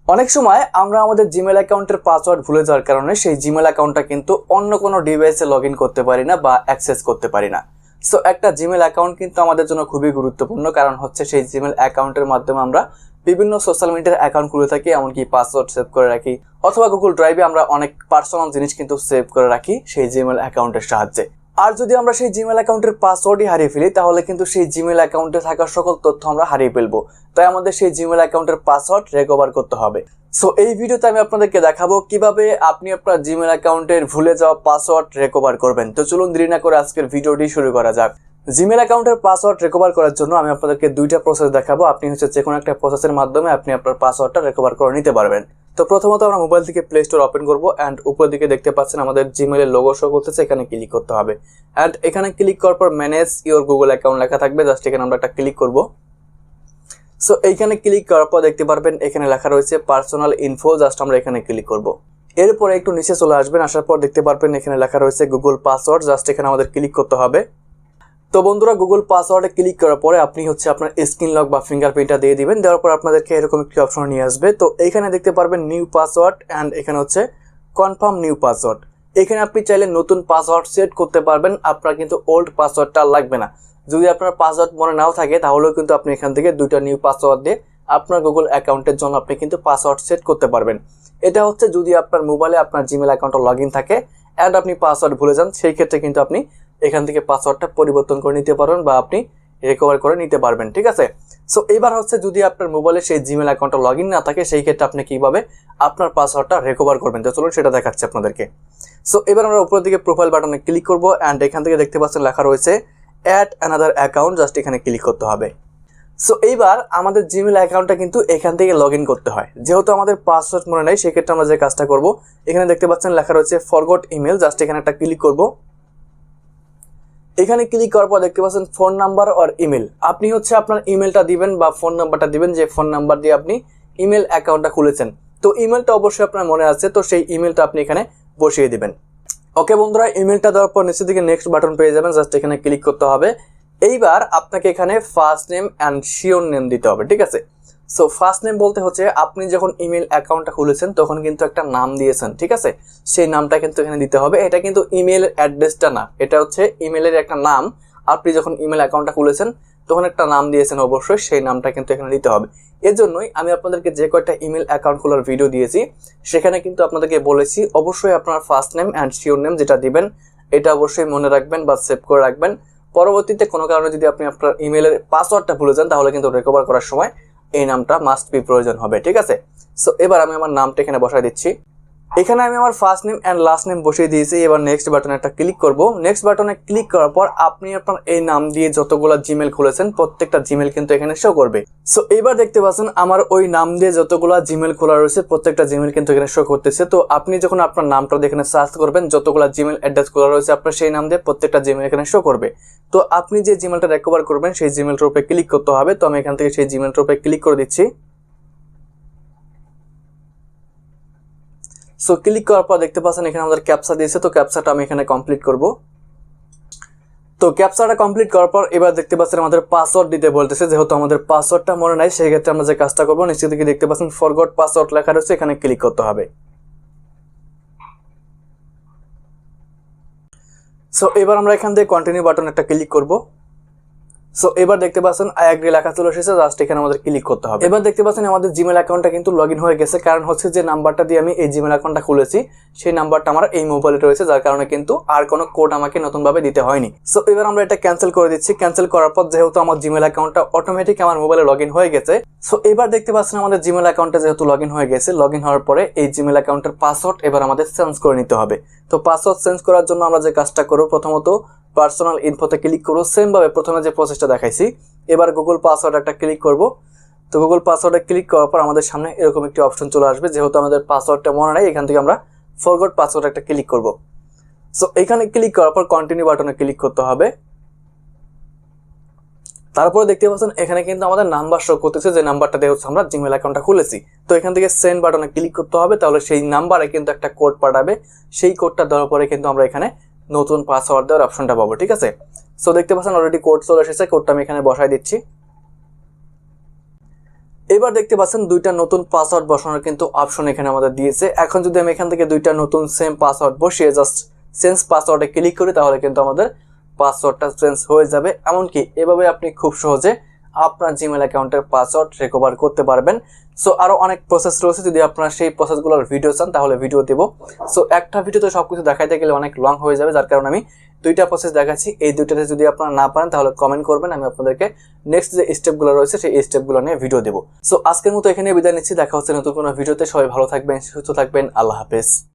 অনেক সময় আমরা আমাদের জিমেল অ্যাকাউন্টের পাসওয়ার্ড ভুলে যাওয়ার কারণে সেই জিমেল অ্যাকাউন্টটা কিন্তু অন্য কোনো ডিভাইসে লগ ইন করতে পারি না বা অ্যাক্সেস করতে পারি না। সো একটা জিমেল অ্যাকাউন্ট কিন্তু আমাদের জন্য খুবই গুরুত্বপূর্ণ, কারণ হচ্ছে সেই জিমেল অ্যাকাউন্টের মাধ্যমে আমরা বিভিন্ন সোশ্যাল মিডিয়ার অ্যাকাউন্ট খুলে থাকি, এমনকি পাসওয়ার্ড সেভ করে রাখি, অথবা গুগল ড্রাইভে আমরা অনেক পার্সোনাল জিনিস কিন্তু সেভ করে রাখি সেই জিমেল অ্যাকাউন্টের সাহায্যে। আর যদি আমরা সেই জিমেল অ্যাকাউন্টের পাসওয়ার্ডই হারিয়ে ফেলি তাহলে কিন্তু সেই জিমেল অ্যাকাউন্টে থাকা সকল তথ্য আমরা হারিয়ে ফেলবো। তাই আমাদের সেই জিমেল অ্যাকাউন্টের পাসওয়ার্ড রিকভার করতে হবে। সো এই ভিডিওতে আমি আপনাদেরকে দেখাবো কিভাবে আপনি আপনার জিমেল অ্যাকাউন্টের ভুলে যাওয়া পাসওয়ার্ড রিকভার করবেন। তো চলুন দেরি না করে আজকের ভিডিওটি শুরু করা যাক। জিমেল অ্যাকাউন্টের পাসওয়ার্ড রিকভার করার জন্য আমি আপনাদেরকে দুইটা প্রসেস দেখাবো। আপনি যে কোনো একটা প্রসেসের মাধ্যমে আপনি আপনার পাসওয়ার্ডটা রিকভার করে নিতে পারবেন। তো প্রথমত আমরা মোবাইল থেকে প্লে স্টোর ওপেন করব অ্যান্ড উপরের দিকে দেখতে পাচ্ছেন আমাদের জিমেলের লোগো শো করতেছে, এখানে ক্লিক করতে হবে। অ্যান্ড এখানে ক্লিক করার পর ম্যানেজ ইওর গুগল অ্যাকাউন্ট লেখা থাকবে, জাস্ট এখানে আমরা একটা ক্লিক করব। সো এইখানে ক্লিক করার পর দেখতে পারবেন এখানে লেখা রয়েছে পার্সোনাল ইনফো, জাস্ট আমরা এখানে ক্লিক করব। এরপরে একটু নিচে চলে আসবেন, আসার পর দেখতে পারবেন এখানে লেখা রয়েছে গুগল পাসওয়ার্ড, জাস্ট এখানে আমাদের ক্লিক করতে হবে। তো বন্ধুরা, গুগল পাসওয়ার্ডে ক্লিক করার পরে আপনি আপনার স্ক্রিন লক বা ফিঙ্গারপ্রিন্টটা দিয়ে দিবেন। দেওয়ার পর আপনাদেরকে এরকম একটি অপশন নিয়ে আসবে। তো এইখানে দেখতে পারবেন নিউ পাসওয়ার্ড অ্যান্ড এখানে কনফার্ম নিউ পাসওয়ার্ড। এখানে আপনি চাইলে নতুন পাসওয়ার্ড সেট করতে পারবেন, আপনার কিন্তু ওল্ড পাসওয়ার্ডটা লাগবে না। যদি আপনার পাসওয়ার্ড মনে নাও থাকে তাহলেও কিন্তু আপনি এখান থেকে দুইটা নিউ পাসওয়ার্ড দিয়ে আপনার গুগল অ্যাকাউন্টের জন্য আপনি কিন্তু পাসওয়ার্ড সেট করতে পারবেন। এটা যদি আপনার মোবাইলে আপনার জিমেল অ্যাকাউন্টে লগ ইন থাকে অ্যান্ড আপনি পাসওয়ার্ড ভুলে যান, সেই ক্ষেত্রে কিন্তু আপনি এখান থেকে পাসওয়ার্ডটা পরিবর্তন করে নিতে পারবেন বা আপনি রিকভার করে নিতে পারবেন, ঠিক আছে। সো এবার যদি আপনার মোবাইলে সেই জিমেল অ্যাকাউন্টে লগ ইন না থাকে, সেই ক্ষেত্রে আপনি কিভাবে আপনার পাসওয়ার্ডটা রিকভার করবেন, তো চলুন সেটা দেখাচ্ছি আপনাদেরকে। সো এবার আমরা উপরের দিকে প্রোফাইল বাটনে ক্লিক করব অ্যান্ড এখান থেকে দেখতে পাচ্ছেন লেখা রয়েছে অ্যাড অ্যানাদার অ্যাকাউন্ট, জাস্ট এখানে ক্লিক করতে হবে। সো এইবার আমাদের জিমেল অ্যাকাউন্টটা কিন্তু এখান থেকে লগ ইন করতে হয়। যেহেতু আমাদের পাসওয়ার্ড মনে নেই, সেক্ষেত্রে আমরা যে কাজটা করব, এখানে দেখতে পাচ্ছেন লেখা রয়েছে ফরগট ইমেল, জাস্ট এখানে একটা ক্লিক করব। এখানে ক্লিক করার পর দেখতে পাচ্ছেন ফোন নাম্বার আর ইমেল। আপনি আপনার ইমেলটা দিবেন বা ফোন নাম্বারটা দিবেন, যে ফোন নাম্বার দিয়ে আপনি ইমেল অ্যাকাউন্টটা খুলেছেন। তো ইমেলটা অবশ্যই আপনার মনে আছে, তো সেই ইমেলটা আপনি এখানে বসিয়ে দিবেন। ওকে বন্ধুরা, ইমেলটা দেওয়ার পর নিচের দিকে নেক্সট বাটন পেয়ে যাবেন, জাস্ট এখানে ক্লিক করতে হবে। এইবার আপনাকে এখানে first name and sure name দিতে হবে, ঠিক আছে। সো ফার্স্ট নেম বলতে আপনি যখন ইমেল অ্যাকাউন্টটা খুলেছেন তখন কিন্তু একটা নাম দিয়েছেন, ঠিক আছে। সেই নামটা কিন্তু এখানে দিতে হবে। এটা কিন্তু ইমেল অ্যাড্রেসটা না, এটা ইমেলের একটা নাম। আপনি যখন ইমেল অ্যাকাউন্টটা খুলেছেন তখন একটা নাম দিয়েছেন, অবশ্যই সেই নামটা কিন্তু এখানে দিতে হবে। এজন্যই আমি আপনাদেরকে যে কয়টা ইমেল অ্যাকাউন্ট খোলার ভিডিও দিয়েছি সেখানে কিন্তু আপনাদেরকে বলেছি অবশ্যই আপনার first name and sure name যেটা দিবেন এটা অবশ্যই মনে রাখবেন বা সেভ করে রাখবেন। পরবর্তীতে কোনো কারণে যদি আপনি আপনার ইমেলের পাসওয়ার্ডটা ভুলে যান তাহলে কিন্তু রিকভার করার সময় এই নামটা মাস্ট বি প্রয়োজন হবে, ঠিক আছে। সো এবার আমি আমার নামটা এখানে বসাই দিচ্ছি। এখানে আমি আমার first name and last name বসিয়ে দিয়েছি। এবার নেক্সট বাটনে একটা ক্লিক করব। নেক্সট বাটনে ক্লিক করার পর আপনি আপনার এই নাম দিয়ে যতগুলো জিমেল খুলেছেন প্রত্যেকটা জিমেল কিন্তু এখানে শো করবে। সো এবার দেখতে পাচ্ছেন আমার ওই নাম দিয়ে যতগুলো জিমেল খোলা রয়েছে প্রত্যেকটা জিমেল কিন্তু এখানে শো করতেছে। তো আপনি যখন আপনার নামটা এখানে সার্চ করবেন যতগুলো জিমেল অ্যাড্রেস খোলা রয়েছে আপনার সেই নাম দিয়ে প্রত্যেকটা জিমেল এখানে শো করবে। তো আপনি যে জিমেলটা রিকভার করবেন সেই জিমেলটার উপরে ক্লিক করতে হবে। তো আমি এখান থেকে সেই জিমেলটার উপরে ক্লিক করে দিচ্ছি। সো ক্লিক করার পর দেখতে পাচ্ছেন এখানে আমাদের ক্যাপচা দিয়েছে, তো ক্যাপচাটা আমি এখানে কমপ্লিট করব। তো ক্যাপচাটা কমপ্লিট করার পর এবার দেখতে পাচ্ছেন আমাদের পাসওয়ার্ড দিতে বলতেছে। যেহেতু আমাদের পাসওয়ার্ডটা মনে নাই সেই ক্ষেত্রে আমরা যে কাজটা করবো, নিচের দিকে দেখতে পাচ্ছেন ফরগট পাসওয়ার্ড লেখা রয়েছে, এখানে ক্লিক করতে হবে। সো এবার আমরা এখান থেকে কন্টিনিউ বাটন একটা ক্লিক করব। সো এবার দেখতে পাচ্ছেন আই এগ্রি লেখা চলে এসেছে, জাস্ট এখানে আমাদের ক্লিক করতে হবে। এবার দেখতে পাচ্ছেন আমাদের জিমেল অ্যাকাউন্টটা কিন্তু লগ ইন হয়ে গেছে, কারণ যে নাম্বারটা দিয়ে আমি এই জিমেল অ্যাকাউন্টটা খুলেছি সেই নাম্বারটা আমার এই মোবাইলে রয়েছে, যার কারণে কিন্তু আর কোনো কোড আমাকে নতুন ভাবে দিতে হয়নি। সো এবার আমরা এটা ক্যান্সেল করে দিচ্ছি। ক্যান্সেল করার পর যেহেতু আমার জিমেল অ্যাকাউন্টটা অটোমেটিক আমার মোবাইলে লগ ইন হয়ে গেছে, সো এবার দেখতে পাচ্ছেন আমাদের জিমেল অ্যাকাউন্টটা যেহেতু লগ ইন হয়ে গেছে, লগ ইন হওয়ার পরে এই জিমেল অ্যাকাউন্টের পাসওয়ার্ড এবার আমাদের চেঞ্জ করে নিতে হবে। তো পাসওয়ার্ড চেঞ্জ করার জন্য আমরা যে কাজটা করব, প্রথমত পার্সোনাল ইনফোতে ক্লিক করবো, সেম ভাবে প্রথমে যে প্রসেসটা দেখাইছি। এবার গুগল পাসওয়ার্ড একটা ক্লিক করব। তো গুগল পাসওয়ার্ডে ক্লিক করার পর আমাদের সামনে এরকম একটি অপশন চলে আসবে। যেহেতু আমাদের পাসওয়ার্ডটা মনে নাই, এখান থেকে আমরা ফরগট পাসওয়ার্ড একটা ক্লিক করব। সো এখানে ক্লিক করার পর কন্টিনিউ বাটনে ক্লিক করতে হবে। তারপরে দেখতে পাচ্ছেন এখানে কিন্তু আমাদের নাম্বার শো করতেছে, যে নাম্বারটা দিয়ে আমরা জিমেল অ্যাকাউন্টটা খুলেছি। তো এখান থেকে সেন্ড বাটনে ক্লিক করতে হবে, তাহলে সেই নাম্বারে কিন্তু একটা কোড পাঠাবে। সেই কোডটা দেওয়ার পরে কিন্তু আমরা এখানে নতুন পাসওয়ার্ড দেওয়ার অপশনটা পাবো, ঠিক আছে। সো দেখতে পাচ্ছেন অলরেডি কোড চলে এসেছে, কোডটা আমি এখানে বসাই দিচ্ছি। এবার দেখতে পাচ্ছেন দুইটা নতুন পাসওয়ার্ড বসানোর কিন্তু অপশন এখানে আমাদের দিয়েছে। এখন যদি আমি এখান থেকে দুইটা নতুন সেম পাসওয়ার্ড বসিয়ে জাস্ট চেঞ্জ পাসওয়ার্ডে ক্লিক করি তাহলে কিন্তু আমাদের পাসওয়ার্ডটা চেঞ্জ হয়ে যাবে। এমনকি এভাবে আপনি খুব সহজে আপনার জিমেল অ্যাকাউন্টের পাসওয়ার্ড রিকভার করতে পারবেন। সো আরও অনেক প্রসেস রয়েছে, যদি আপনারা সেই প্রসেসগুলোর ভিডিও চান তাহলে ভিডিও দেবো। সো একটা ভিডিওতে সব কিছু দেখাইতে গেলে অনেক লং হয়ে যাবে, যার কারণে আমি দুইটা প্রসেস দেখাচ্ছি। এই দুইটাতে যদি আপনারা না পারেন তাহলে কমেন্ট করবেন, আমি আপনাদেরকে নেক্সট যে স্টেপগুলো রয়েছে সেই স্টেপগুলো নিয়ে ভিডিও দেবো। সো আজকের মতো এখানে বিদায় নিচ্ছি, দেখা হচ্ছে নতুন কোনো ভিডিওতে। সবাই ভালো থাকবেন, সুস্থ থাকবেন, আল্লাহ হাফেজ।